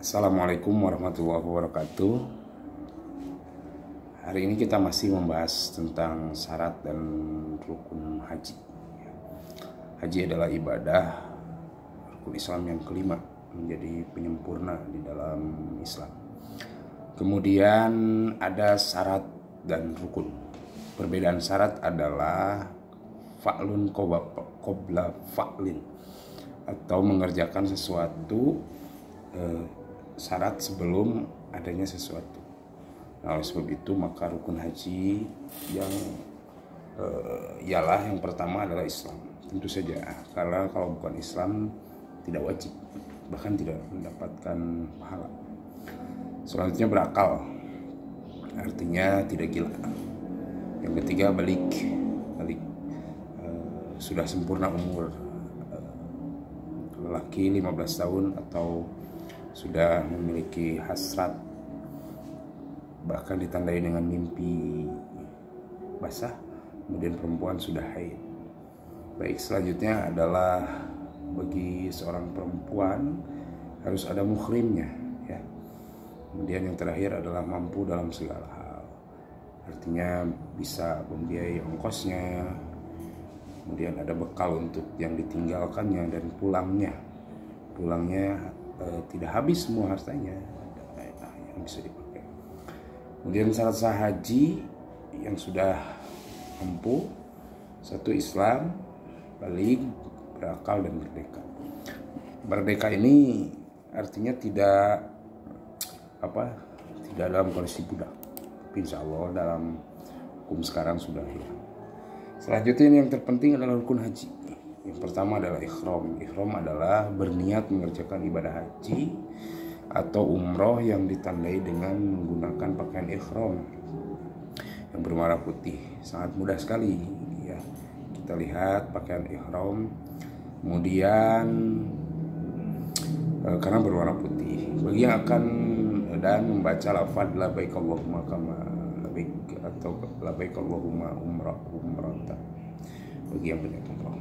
Assalamualaikum warahmatullahi wabarakatuh. Hari ini kita masih membahas tentang syarat dan rukun haji. Haji adalah ibadah rukun Islam yang kelima, menjadi penyempurna di dalam Islam. Kemudian ada syarat dan rukun. Perbedaan syarat adalah fa'lun qobla fa'lin, atau mengerjakan sesuatu syarat sebelum adanya sesuatu. Nah, oleh sebab itu maka rukun haji yang ialah yang pertama adalah Islam. Tentu saja, karena kalau bukan Islam tidak wajib, bahkan tidak mendapatkan pahala. Selanjutnya berakal, artinya tidak gila. Yang ketiga balik, sudah sempurna umur, lelaki 15 tahun atau sudah memiliki hasrat, bahkan ditandai dengan mimpi basah. Kemudian perempuan sudah haid. Baik, selanjutnya adalah bagi seorang perempuan harus ada muhrimnya, ya. Kemudian yang terakhir adalah mampu dalam segala hal, artinya bisa membiayai ongkosnya. Kemudian ada bekal untuk yang ditinggalkannya, dan pulangnya tidak habis semua hartanya, yang bisa dipakai. Kemudian syarat sah haji yang sudah mampu: satu, Islam, balik, berakal, dan merdeka. Merdeka ini artinya tidak dalam kondisi budak, tapi insya Allah dalam hukum sekarang sudah hilang. Selanjutnya yang terpenting adalah rukun haji. Yang pertama adalah ikhram. Ikhram adalah berniat mengerjakan ibadah haji atau umroh yang ditandai dengan menggunakan pakaian ikhram yang berwarna putih. Sangat mudah sekali, ya. Kita lihat pakaian ikhram, kemudian karena berwarna putih, bagi yang akan dan membaca lafaz labbaik Allahumma kama labbaik atau labbaik Allahumma umratan bagi yang punya umrah.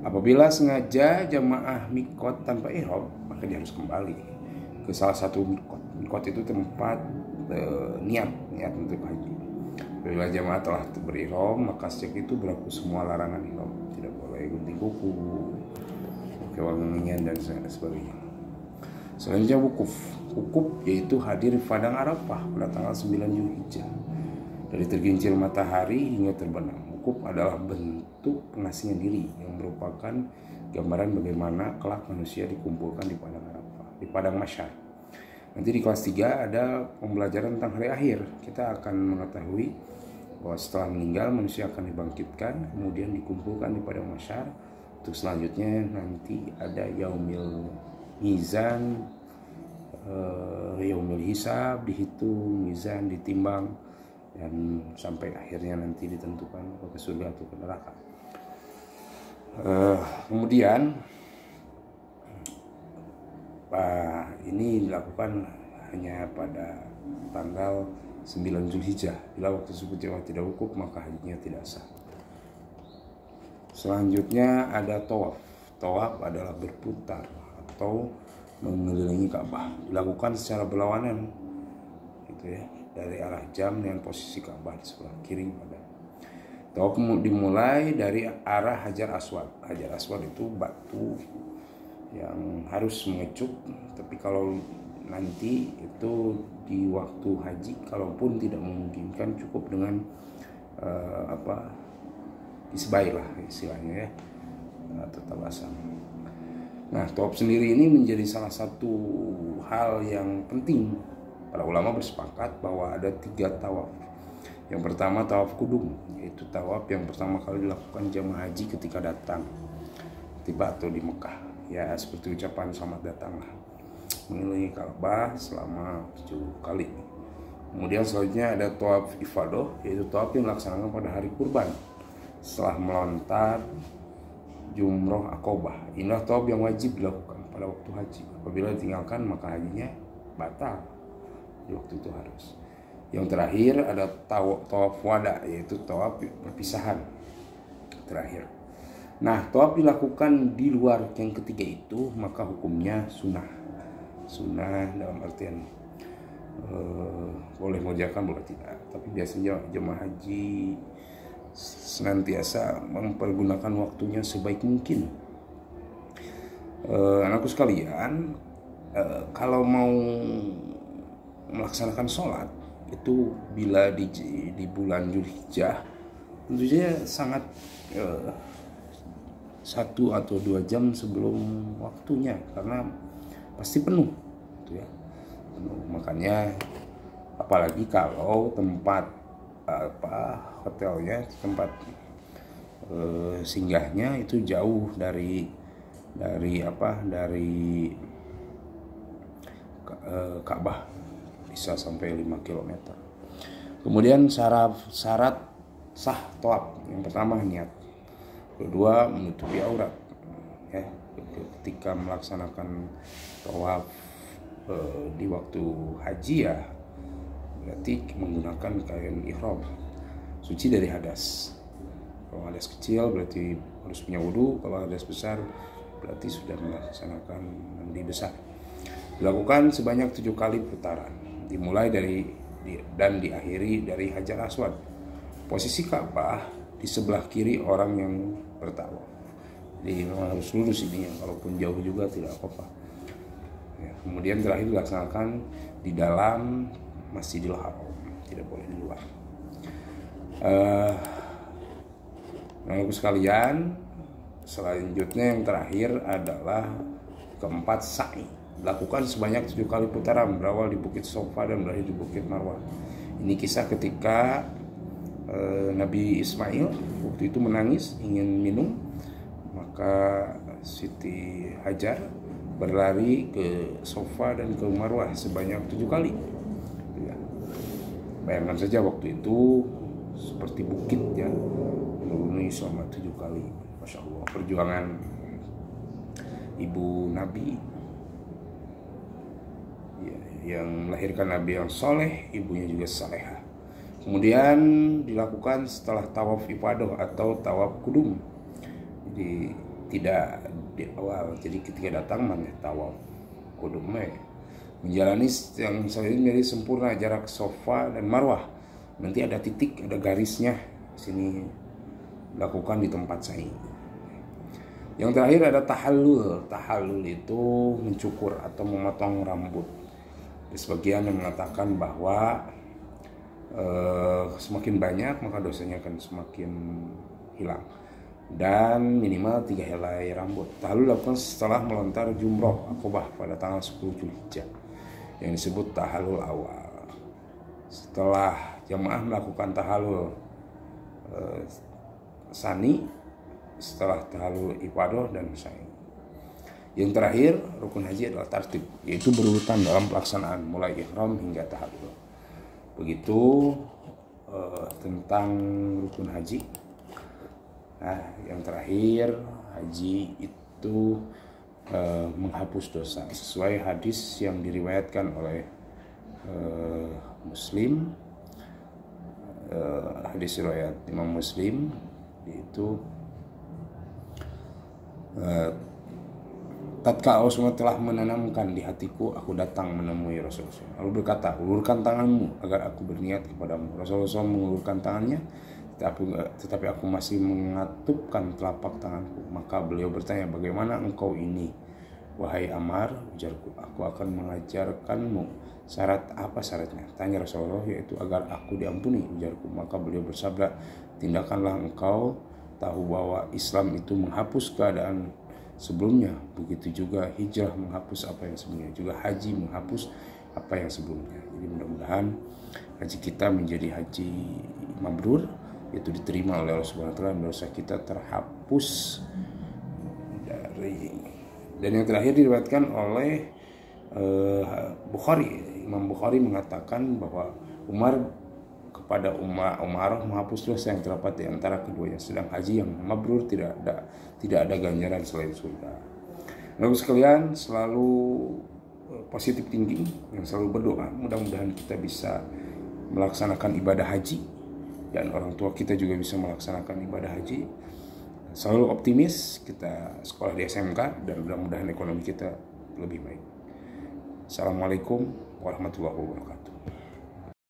Apabila sengaja jamaah mikot tanpa ihram, maka dia harus kembali ke salah satu mikot. Mikot itu tempat niat untuk haji. Apabila jamaah telah berihram, maka sejak itu berlaku semua larangan ihram. Tidak boleh gunting kuku, pakai wangian, dan sebagainya. Selanjutnya wukuf. Wukuf yaitu hadir di padang Arafah pada tanggal 9 Zulhijjah, dari tergelincir matahari hingga terbenam. Wukuf adalah bentuk pengasingan diri yang merupakan gambaran bagaimana kelak manusia dikumpulkan di padang Arafah, di padang mahsyar. Nanti di kelas 3 ada pembelajaran tentang hari akhir. Kita akan mengetahui bahwa setelah meninggal manusia akan dibangkitkan, kemudian dikumpulkan di padang mahsyar. Untuk selanjutnya nanti ada yaumil mizan, yaumil hisab, dihitung, mizan, ditimbang, dan sampai akhirnya nanti ditentukan ke surga atau ke neraka. Kemudian ini dilakukan hanya pada tanggal 9 Zulhijjah. Bila waktu tersebut tidak wukuf, maka hajinya tidak sah. Selanjutnya ada tawaf. Tawaf adalah berputar atau mengelilingi Ka'bah, dilakukan secara berlawanan, gitu ya, dari arah jam dengan posisi Ka'bah di sebelah kiri badan. Tawaf dimulai dari arah Hajar Aswad. Hajar Aswad itu batu yang harus mengecup, tapi kalau nanti itu di waktu haji, kalaupun tidak memungkinkan, cukup dengan isbai lah istilahnya, ya, atau tabasam. Nah, tawaf sendiri ini menjadi salah satu hal yang penting. Para ulama bersepakat bahwa ada 3 tawaf. Yang pertama tawaf kudum, yaitu tawaf yang pertama kali dilakukan jamaah haji ketika datang, tiba atau di Mekah. Ya, seperti ucapan selamat datang lah, mengelilingi Ka'bah selama 7 kali. Kemudian selanjutnya ada tawaf ifadah, yaitu tawaf yang dilaksanakan pada hari kurban setelah melontar jumroh akobah. Inilah tawaf yang wajib dilakukan pada waktu haji. Apabila ditinggalkan maka hajinya batal. Di waktu itu harus. Yang terakhir ada tawaf wada, yaitu tawaf perpisahan terakhir. Nah, tawaf dilakukan di luar yang ketiga itu, maka hukumnya sunnah. sunnah dalam artian boleh mengerjakan boleh tidak, tapi biasanya jemaah haji senantiasa mempergunakan waktunya sebaik mungkin. Anakku sekalian, kalau mau melaksanakan sholat itu bila di bulan Dzulhijjah tentunya sangat 1 atau 2 jam sebelum waktunya, karena pasti penuh gitu ya. Makanya apalagi kalau tempat hotelnya, tempat singgahnya itu jauh dari Ka'bah, bisa sampai 5 km. Kemudian syarat sah tawaf, yang pertama niat, kedua menutupi aurat ya. Ketika melaksanakan tawaf di waktu haji ya berarti menggunakan kain ihram suci dari hadas. Kalau hadas kecil berarti harus punya wudu, kalau hadas besar berarti sudah melaksanakan mandi besar. Dilakukan sebanyak 7 kali putaran, dimulai dan diakhiri dari Hajar Aswad. Posisi Ka'bah di sebelah kiri orang yang bertawaf. Jadi memang harus lurus ini, walaupun jauh juga tidak apa-apa. Ya, kemudian terakhir dilaksanakan di dalam Masjidil Haram, tidak boleh di luar. Teman-teman sekalian, selanjutnya yang terakhir adalah keempat, sa'i. Dilakukan sebanyak 7 kali putaran, berawal di Bukit Sofa dan berakhir di Bukit Marwah. Ini kisah ketika Nabi Ismail waktu itu menangis ingin minum, maka Siti Hajar berlari ke Sofa dan ke Marwah sebanyak 7 kali. Ya. Bayangkan saja waktu itu seperti bukit ya, menuruni selama 7 kali. Masya Allah, perjuangan ibu Nabi ya, yang melahirkan Nabi yang soleh, ibunya juga salehah. Kemudian dilakukan setelah tawaf ifadah atau tawaf kudum. Jadi tidak di awal, jadi ketika datang mana tawaf kudum menjalani yang selanjutnya menjadi sempurna jarak Sofa dan Marwah. Nanti ada titik, ada garisnya sini, lakukan di tempat sa'i. Yang terakhir ada tahallul. Tahallul itu mencukur atau memotong rambut. Sebagian yang mengatakan bahwa semakin banyak maka dosanya akan semakin hilang, dan minimal 3 helai rambut. Tahallul dilakukan setelah melontar jumroh Aqobah pada tanggal 10 Dzulhijjah yang disebut tahallul awal. Setelah jamaah melakukan tahallul sani, setelah tahallul ifadah dan sa'i. Yang terakhir rukun haji adalah tartib, yaitu berurutan dalam pelaksanaan mulai ihram hingga tahallul. Begitu tentang rukun haji. Nah, yang terakhir, haji itu menghapus dosa sesuai hadis yang diriwayatkan oleh Muslim, hadis riwayat Imam Muslim, yaitu tatkala Rasulullah telah menanamkan di hatiku, aku datang menemui Rasulullah lalu berkata, ulurkan tanganmu agar aku berniat kepadamu. Rasulullah mengulurkan tangannya, tetapi aku masih mengatupkan telapak tanganku. Maka beliau bertanya, bagaimana engkau ini, wahai Ammar? Ujarku, aku akan mengajarkanmu. Syarat apa syaratnya? Tanya Rasulullah, yaitu agar aku diampuni, ujarku. Maka beliau bersabda, tindakanlah engkau tahu bahwa Islam itu menghapus keadaan sebelumnya, begitu juga hijrah menghapus apa yang sebelumnya, juga haji menghapus apa yang sebelumnya. Jadi mudah-mudahan haji kita menjadi haji mabrur, yaitu diterima oleh Allah Subhanahu wa taala, dosa kita terhapus dari. Dan yang terakhir diriwayatkan oleh Bukhari. Imam Bukhari mengatakan bahwa Umar kepada Umar menghapus dosa yang terdapat di antara keduanya, sedang haji yang mabrur tidak ada ganjaran selain surga. Lalu sekalian, selalu positif thinking, yang selalu berdoa, mudah-mudahan kita bisa melaksanakan ibadah haji dan orang tua kita juga bisa melaksanakan ibadah haji. Selalu optimis, kita sekolah di SMK dan mudah-mudahan ekonomi kita lebih baik. Assalamualaikum warahmatullahi wabarakatuh.